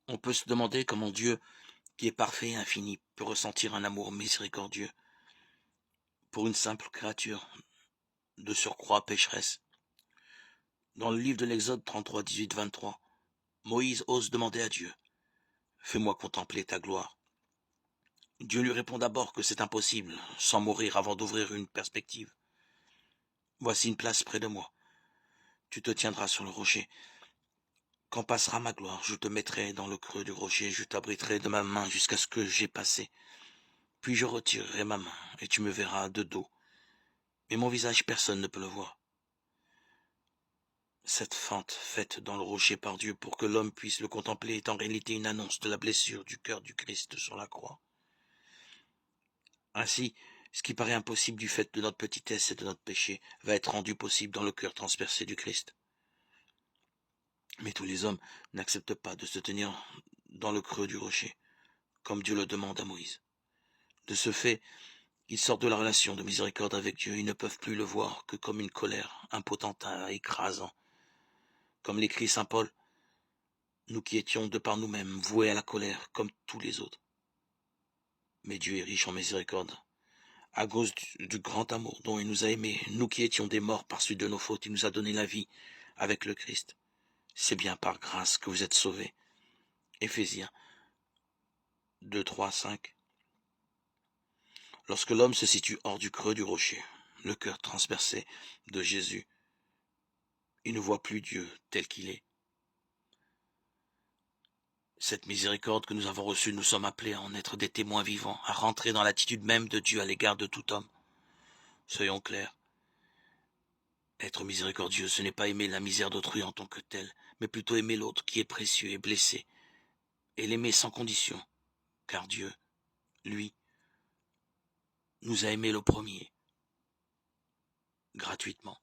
On peut se demander comment Dieu, qui est parfait et infini, peut ressentir un amour miséricordieux pour une simple créature, de surcroît pécheresse. Dans le livre de l'Exode 33, 18, 23, Moïse ose demander à Dieu, « Fais-moi contempler ta gloire ». Dieu lui répond d'abord que c'est impossible, sans mourir avant d'ouvrir une perspective. « Voici une place près de moi. Tu te tiendras sur le rocher. Quand passera ma gloire, je te mettrai dans le creux du rocher, je t'abriterai de ma main jusqu'à ce que j'aie passé. Puis je retirerai ma main, et tu me verras de dos. Mais mon visage, personne ne peut le voir. » Cette fente faite dans le rocher par Dieu pour que l'homme puisse le contempler est en réalité une annonce de la blessure du cœur du Christ sur la croix. Ainsi, ce qui paraît impossible du fait de notre petitesse et de notre péché va être rendu possible dans le cœur transpercé du Christ. Mais tous les hommes n'acceptent pas de se tenir dans le creux du rocher, comme Dieu le demande à Moïse. De ce fait, ils sortent de la relation de miséricorde avec Dieu, ils ne peuvent plus le voir que comme une colère, un potentat écrasant. Comme l'écrit saint Paul, nous qui étions de par nous-mêmes voués à la colère comme tous les autres. Mais Dieu est riche en miséricorde. À cause du grand amour dont il nous a aimés, nous qui étions des morts par suite de nos fautes, il nous a donné la vie avec le Christ. C'est bien par grâce que vous êtes sauvés. Éphésiens 2, 3, 5. Lorsque l'homme se situe hors du creux du rocher, le cœur transpercé de Jésus, il ne voit plus Dieu tel qu'il est. Cette miséricorde que nous avons reçue, nous sommes appelés à en être des témoins vivants, à rentrer dans l'attitude même de Dieu à l'égard de tout homme. Soyons clairs. Être miséricordieux, ce n'est pas aimer la misère d'autrui en tant que tel, mais plutôt aimer l'autre qui est précieux et blessé, et l'aimer sans condition, car Dieu, lui, nous a aimés le premier, gratuitement.